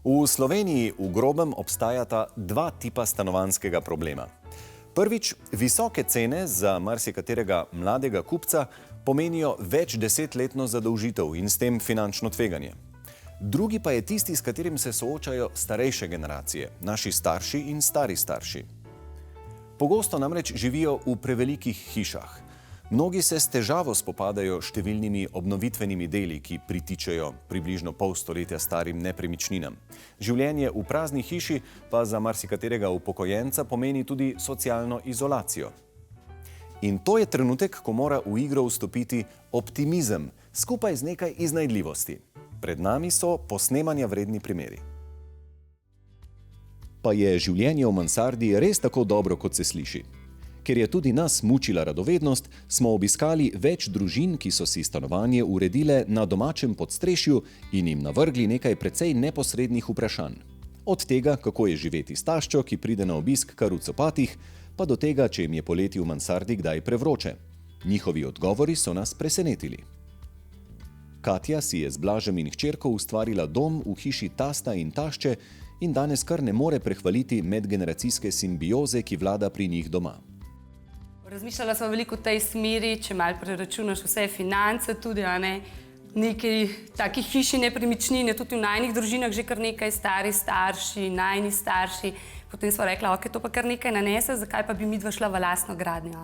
V Sloveniji v grobem obstajata dva tipa stanovanjskega problema. Prvič, visoke cene za marsikaterega mladega kupca pomenijo večdesetletno zadolžitev in s tem finančno tveganje. Drugi pa je tisti, s katerim se soočajo starejše generacije, naši starši in stari starši. Pogosto namreč živijo v prevelikih hišah. Mnogi se s težavo spopadajo s številnimi obnovitvenimi deli, ki pritičejo približno pol stoletja starim nepremičninam. Življenje v prazni hiši pa za marsikaterega upokojenca pomeni tudi socialno izolacijo. In to je trenutek, ko mora v igro vstopiti optimizem, skupaj z nekaj iznajdljivosti. Pred nami so posnemanja vredni primeri. Pa je življenje v mansardi res tako dobro, kot se sliši? Ker je tudi nas mučila radovednost, smo obiskali več družin, ki so si stanovanje uredile na domačem podstrešju in jim navrgli nekaj precej neposrednih vprašanj. Od tega, kako je živeti s taščo, ki pride na obisk kar v copatih, pa do tega, če jim je poleti v mansardi kdaj prevroče. Njihovi odgovori so nas presenetili. Katja si je z Blažem in hčerko ustvarila dom v hiši tasta in tašče in danes kar ne more prehvaliti medgeneracijske simbioze, ki vlada pri njih doma. Razmišljala sem veliko v tej smeri, če malo preračunaš vse finance tudi, nekaj takih hiši nepremičnin je tudi v najnih družinah že kar nekaj stari starši, najni starši. Potem sva rekla, ok, to pa kar nekaj nanese, zakaj pa bi midva šla v lastno gradnjo.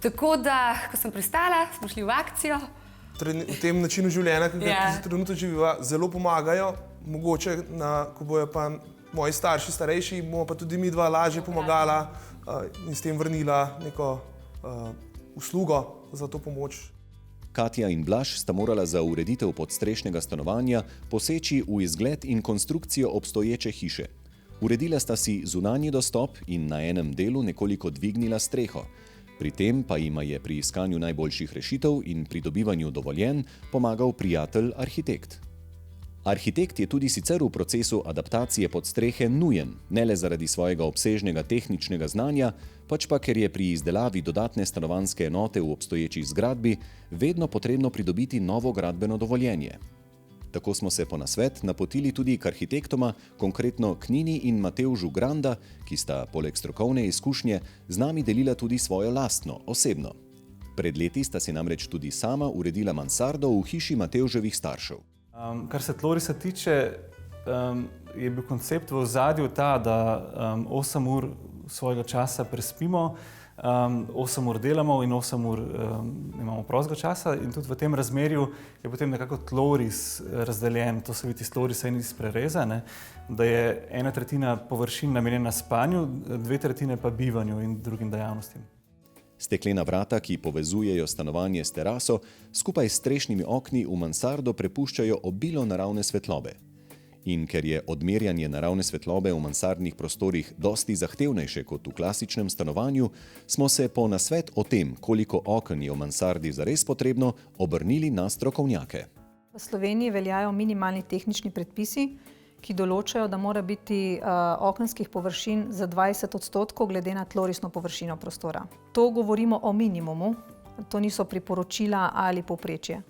Tako da, ko sem pristala, smo šli v akcijo. V tem načinu življenja, ki ga trenutno živiva, zelo pomagajo. Mogoče, ko bojo pa moji starši starejši, bomo pa tudi midva lažje pomagala in s tem vrnila neko uslugo za to pomoč. Katja in Blaž sta morala za ureditev podstrešnega stanovanja poseči v izgled in konstrukcijo obstoječe hiše. Uredila sta si zunanji dostop in na enem delu nekoliko dvignila streho. Pri tem pa jima je pri iskanju najboljših rešitev in pridobivanju dovoljenj pomagal prijatelj arhitekt. Arhitekt je tudi sicer v procesu adaptacije podstrehe nujen, ne le zaradi svojega obsežnega tehničnega znanja, pač pa ker je pri izdelavi dodatne stanovanjske enote v obstoječi zgradbi vedno potrebno pridobiti novo gradbeno dovoljenje. Tako smo se po nasvet napotili tudi k arhitektoma, konkretno k Nini in Matevžu Granda, ki sta poleg strokovne izkušnje z nami delila tudi svojo lastno, osebno. Pred leti sta si namreč tudi sama uredila mansardo v hiši Matevževih staršev. Kar se tlorisa tiče, je bil koncept v ozadju ta, da 8 ur svojega časa prespimo, 8 ur delamo in 8 ur imamo prostega časa in tudi v tem razmerju je potem nekako tloris razdeljen, to se vidi iz tlorisa in iz prereza, da je 1/3 površin namenjena spanju, 2/3 pa bivanju in drugim dejavnostim. Steklena vrata, ki povezujejo stanovanje s teraso, skupaj s strešnimi okni v mansardo prepuščajo obilo naravne svetlobe. In ker je odmerjanje naravne svetlobe v mansardnih prostorih dosti zahtevnejše kot v klasičnem stanovanju, smo se po nasvet o tem, koliko oken je v mansardi zares potrebno, obrnili na strokovnjake. V Sloveniji veljajo minimalni tehnični predpisi, ki določajo, da mora biti okenskih površin za 20% glede na tlorisno površino prostora. To govorimo o minimumu, to niso priporočila ali povprečje.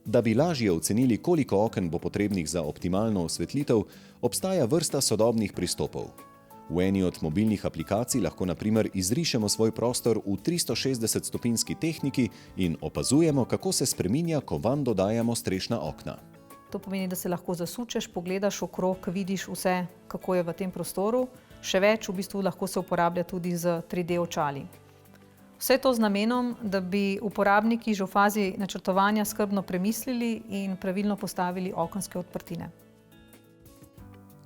Da bi lažje ocenili, koliko oken bo potrebnih za optimalno osvetlitev, obstaja vrsta sodobnih pristopov. V eni od mobilnih aplikacij lahko na primer izrišemo svoj prostor v 360-stopinjski tehniki in opazujemo, kako se spreminja, ko vanj dodajamo strešna okna. To pomeni, da se lahko zasučeš, pogledaš okrog, vidiš vse, kako je v tem prostoru. Še več, v bistvu lahko se uporablja tudi z 3D očali. Vse to z namenom, da bi uporabniki že v fazi načrtovanja skrbno premislili in pravilno postavili okenske odprtine.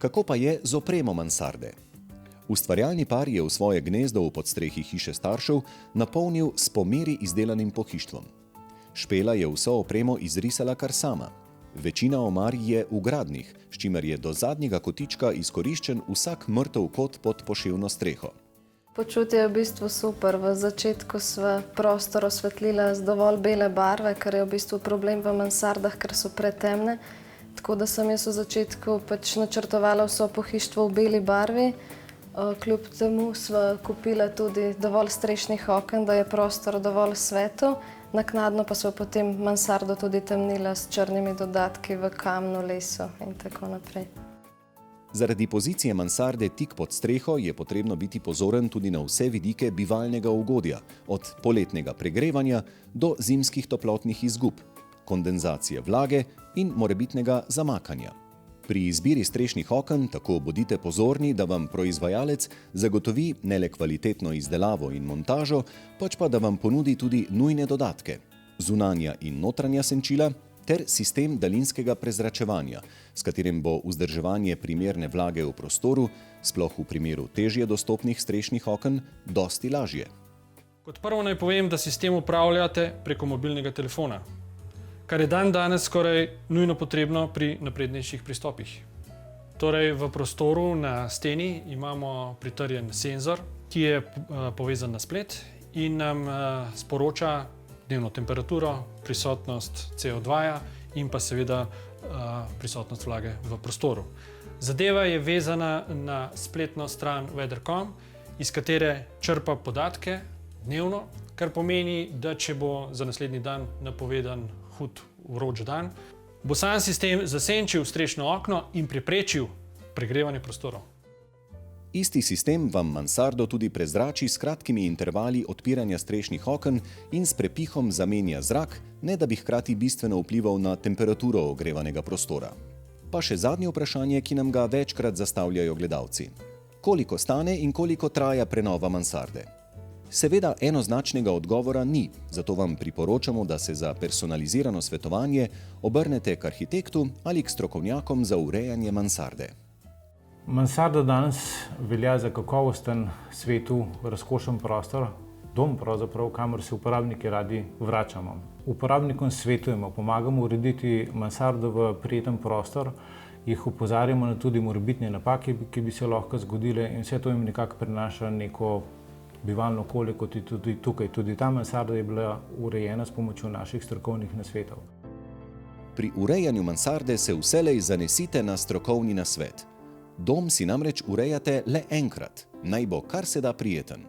Kako pa je z opremo mansarde? Ustvarjalni par je v svoje gnezdo v podstrehi hiše staršev napolnil s po meri izdelanim pohištvom. Špela je vso opremo izrisala kar sama. Večina omar je vgradnih, s čimer je do zadnjega kotička izkoriščen vsak mrtev kot pod poševno streho. Počutje je v bistvu super. V začetku sva prostor osvetlila z dovolj bele barve, kar je v bistvu problem v mansardah, ker so pretemne. Tako da sem jaz v začetku načrtovala vso pohištvo v beli barvi. Kljub temu sva kupila tudi dovolj strešnih oken, da je prostor dovolj svetel. Naknadno pa sva potem mansardo tudi temnila s črnimi dodatki v kamnu, lesu in tako naprej. Zaradi pozicije mansarde tik pod streho je potrebno biti pozoren tudi na vse vidike bivalnega ugodja, od poletnega pregrevanja do zimskih toplotnih izgub, kondenzacije vlage in morebitnega zamakanja. Pri izbiri strešnih oken tako bodite pozorni, da vam proizvajalec zagotovi ne le kvalitetno izdelavo in montažo, pač pa da vam ponudi tudi nujne dodatke, zunanja in notranja senčila ter sistem daljinskega prezračevanja, s katerim bo vzdrževanje primerne vlage v prostoru, sploh v primeru težje dostopnih strešnih oken, dosti lažje. Kot prvo naj povem, da sistem upravljate preko mobilnega telefona, kar je danes skoraj nujno potrebno pri naprednejših pristopih. Torej, v prostoru na steni imamo pritrjen senzor, ki je povezan na splet in nam sporoča dnevno temperaturo, prisotnost CO2 in pa seveda prisotnost vlage v prostoru. Zadeva je vezana na spletno stran weather.com, iz katere črpa podatke dnevno, kar pomeni, da če bo za naslednji dan napovedan hud vroč dan, bo sam sistem zasenčil strešno okno in preprečil pregrevanje prostorov. Isti sistem vam mansardo tudi prezrači s kratkimi intervali odpiranja strešnih oken in s prepihom zamenja zrak, ne da bi hkrati bistveno vplival na temperaturo ogrevanega prostora. Pa še zadnje vprašanje, ki nam ga večkrat zastavljajo gledalci. Koliko stane in koliko traja prenova mansarde? Seveda enoznačnega odgovora ni, zato vam priporočamo, da se za personalizirano svetovanje obrnete k arhitektu ali k strokovnjakom za urejanje mansarde. Mansarda danes velja za kakovosten, svetu, razkošen prostor, dom pravzaprav, kamor se uporabniki radi vračamo. Uporabnikom svetujemo, pomagamo urediti mansardo v prijeten prostor, jih opozarjamo na tudi morebitne napake, ki bi se lahko zgodile in vse to jim nekako prinaša neko bivalno okolje, kot je tudi tukaj. Tudi ta mansarda je bila urejena s pomočjo naših strokovnih nasvetov. Pri urejanju mansarde se vselej zanesite na strokovni nasvet. Dom si namreč urejate le enkrat, naj bo kar se da prijeten.